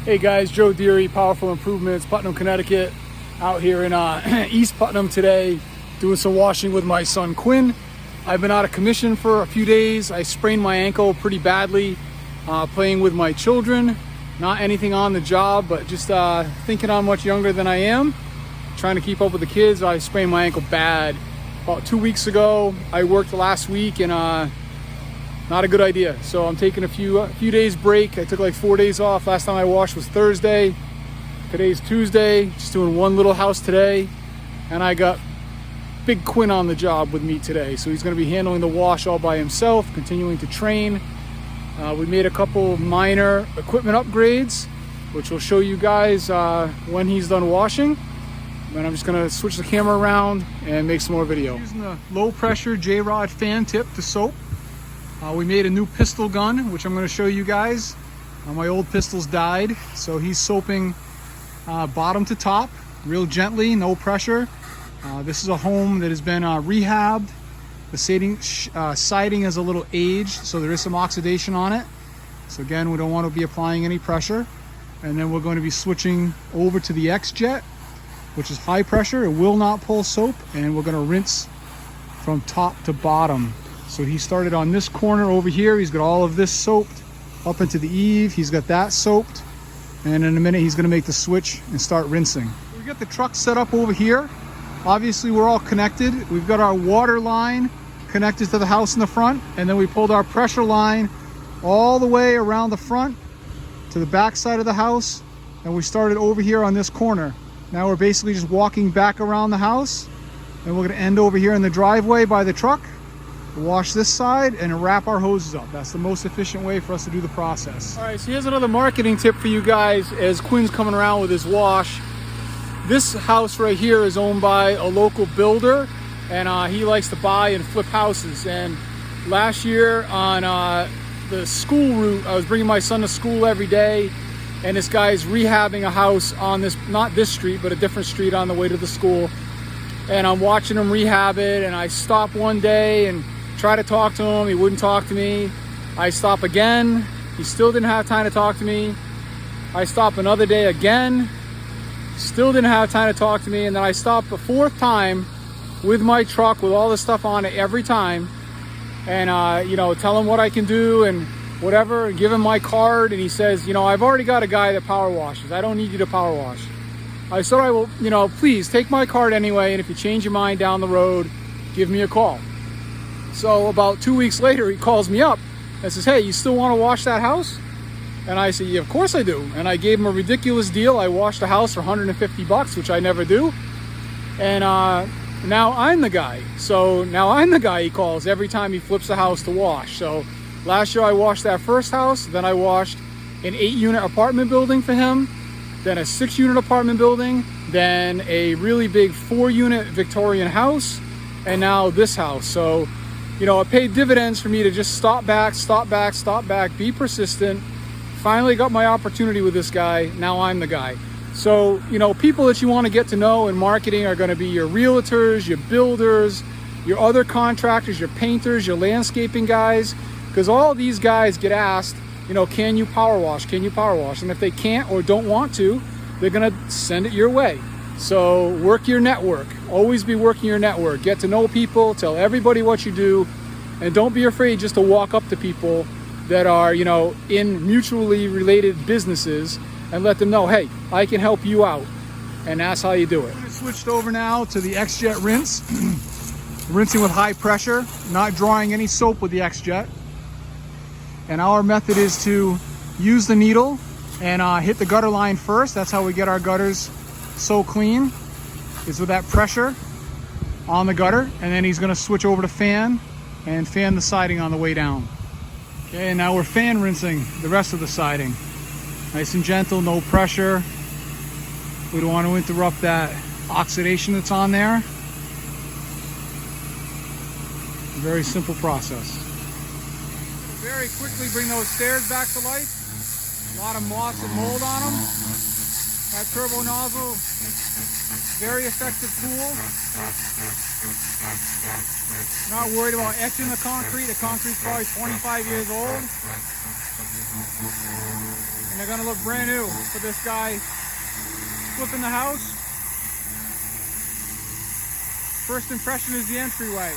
Hey guys, Joe Deary, Powerful Improvements, Putnam, Connecticut. Out here in East Putnam today, doing some washing with my son Quinn. I've been out of commission for a few days. I sprained my ankle pretty badly playing with my children. Not anything on the job, but just thinking I'm much younger than I am. Trying to keep up with the kids. I sprained my ankle bad about 2 weeks ago. I worked last week and not a good idea. So I'm taking a few days break. I took like 4 days off. Last time I washed was Thursday. Today's Tuesday. Just doing one little house today. And I got Big Quinn on the job with me today. So he's going to be handling the wash all by himself, continuing to train. We made a couple minor equipment upgrades, which we'll show you guys when he's done washing. And I'm just going to switch the camera around and make some more video. Using the low pressure J-Rod fan tip to soap. We made a new pistol gun, which I'm going to show you guys. My old pistols died, so he's soaping bottom to top, real gently, no pressure. This is a home that has been rehabbed. The siding is a little aged, so there is some oxidation on it. So again, we don't want to be applying any pressure. And then we're going to be switching over to the X-Jet, which is high pressure. It will not pull soap, and we're going to rinse from top to bottom. So he started on this corner over here. He's got all of this soaped up into the eave. He's got that soaped. And in a minute, he's gonna make the switch and start rinsing. We got the truck set up over here. Obviously, we're all connected. We've got our water line connected to the house in the front. And then we pulled our pressure line all the way around the front to the back side of the house. And we started over here on this corner. Now we're basically just walking back around the house. And we're gonna end over here in the driveway by the truck. Wash this side and wrap our hoses up. That's the most efficient way for us to do the process. All right, so here's another marketing tip for you guys as Quinn's coming around with his wash. This house right here is owned by a local builder, and he likes to buy and flip houses. And last year on the school route, I was bringing my son to school every day, and this guy's rehabbing a house on this, not this street, but a different street on the way to the school. And I'm watching him rehab it, and I stop one day and try to talk to him. He wouldn't talk to me. I stop again. He still didn't have time to talk to me. I stop another day again. Still didn't have time to talk to me. And then I stop a fourth time with my truck with all the stuff on it every time. And, you know, tell him what I can do and whatever. Give him my card. And he says, you know, I've already got a guy that power washes. I don't need you to power wash. I said, I will, you know, please take my card anyway. And if you change your mind down the road, give me a call. So about 2 weeks later, he calls me up and says, hey, you still want to wash that house? And I said, yeah, of course I do. And I gave him a ridiculous deal. I washed the house for $150, which I never do. And now I'm the guy. So now I'm the guy he calls every time he flips the house to wash. So last year I washed that first house. Then I washed an 8-unit apartment building for him. Then a 6-unit apartment building. Then a really big 4-unit Victorian house. And now this house. So, you know, it paid dividends for me to just stop back, be persistent. Finally got my opportunity with this guy. Now I'm the guy. So, you know, people that you want to get to know in marketing are going to be your realtors, your builders, your other contractors, your painters, your landscaping guys, because all these guys get asked, you know, can you power wash? Can you power wash? And if they can't or don't want to, they're going to send it your way. So work your network. Always be working your network. Get to know people, tell everybody what you do, and don't be afraid just to walk up to people that are, you know, in mutually related businesses and let them know, hey, I can help you out. And that's how you do it. I switched over now to the X-Jet rinse. Rinsing with high pressure, not drawing any soap with the X-Jet. And our method is to use the needle and hit the gutter line first. That's how we get our gutters so clean, is with that pressure on the gutter. And then he's going to switch over to fan and fan the siding on the way down. Okay, and now we're fan rinsing the rest of the siding. Nice and gentle, no pressure. We don't want to interrupt that oxidation that's on there. Very simple process. Very quickly bring those stairs back to life. A lot of moss and mold on them. That turbo nozzle, very effective tool. Not worried about etching the concrete. The concrete's probably 25 years old. and they're gonna look brand new for this guy flipping the house. First impression is the entryway.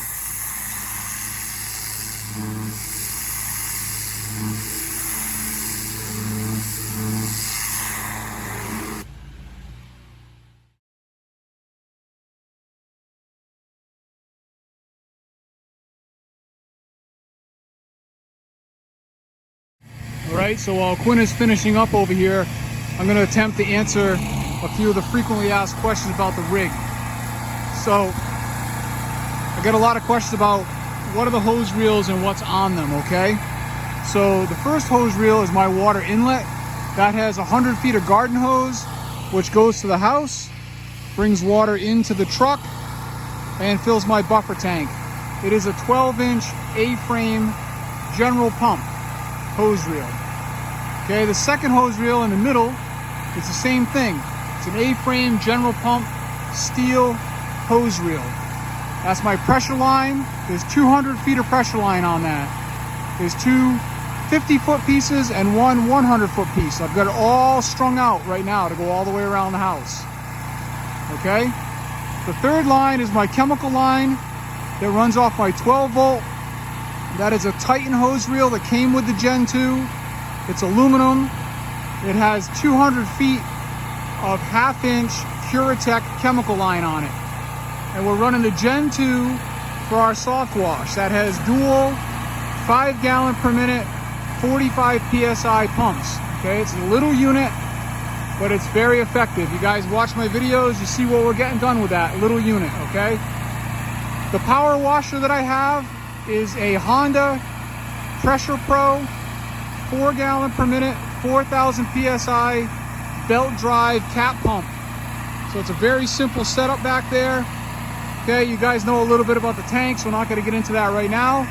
Alright, so while Quinn is finishing up over here, I'm going to attempt to answer a few of the frequently asked questions about the rig. So, I get a lot of questions about what are the hose reels and what's on them, okay? So, the first hose reel is my water inlet. That has 100 feet of garden hose, which goes to the house, brings water into the truck, and fills my buffer tank. It is a 12-inch A-frame general pump hose reel. Okay, the second hose reel in the middle, it's the same thing. It's an A-frame general pump steel hose reel. That's my pressure line. There's 200 feet of pressure line on that. There's two 50-foot pieces and one 100-foot piece. I've got it all strung out right now to go all the way around the house. Okay? The third line is my chemical line that runs off my 12-volt. That is a Titan hose reel that came with the Gen 2. It's aluminum. It has 200 feet of half-inch Curatech chemical line on it. And we're running the Gen 2 for our soft wash. That has dual 5 gallon per minute, 45 PSI pumps. Okay, it's a little unit, but it's very effective. You guys watch my videos, you see what we're getting done with that little unit, okay? The power washer that I have is a Honda Pressure Pro 4 gallon per minute, 4,000 PSI belt drive cap pump. So it's a very simple setup back there. Okay, you guys know a little bit about the tank, so we're not going to get into that right now.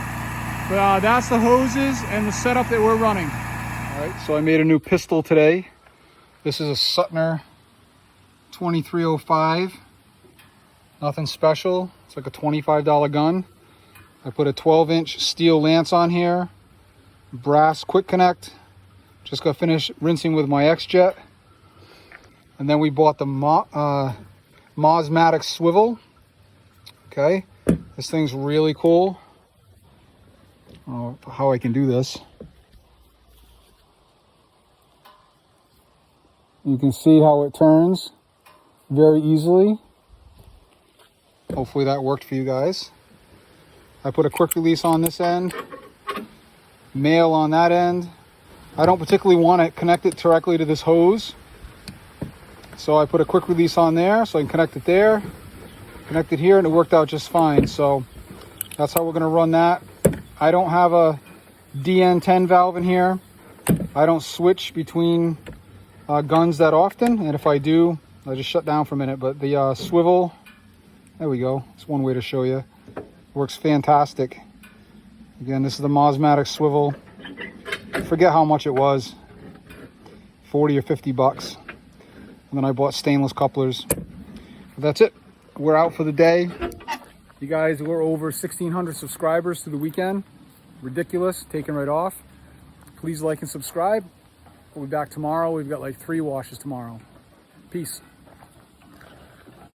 But that's the hoses and the setup that we're running. All right, so I made a new pistol today. This is a Suttner 2305. Nothing special. It's like a $25 gun. I put a 12-inch steel lance on here. Brass quick connect. Just got finished rinsing with my X-Jet. And then we bought the Mosmatic swivel. Okay, this thing's really cool. I don't know how I can do this. You can see how it turns very easily. Hopefully that worked for you guys. I put a quick release on this end, male on that end. I don't particularly want to connect it directly to this hose, so I put a quick release on there so I can connect it there, connect it here, and it worked out just fine. So that's how we're going to run that. I don't have a DN10 valve in here. I don't switch between guns that often, and if I do, I'll just shut down for a minute. But the swivel, there we go. It's one way to show you. Works fantastic. Again, this is the Mosmatic swivel. I forget how much it was, 40 or 50 bucks. And then I bought stainless couplers. But that's it. We're out for the day. You guys, we're over 1,600 subscribers through the weekend. Ridiculous, taking right off. Please like and subscribe. We'll be back tomorrow. We've got like 3 washes tomorrow. Peace.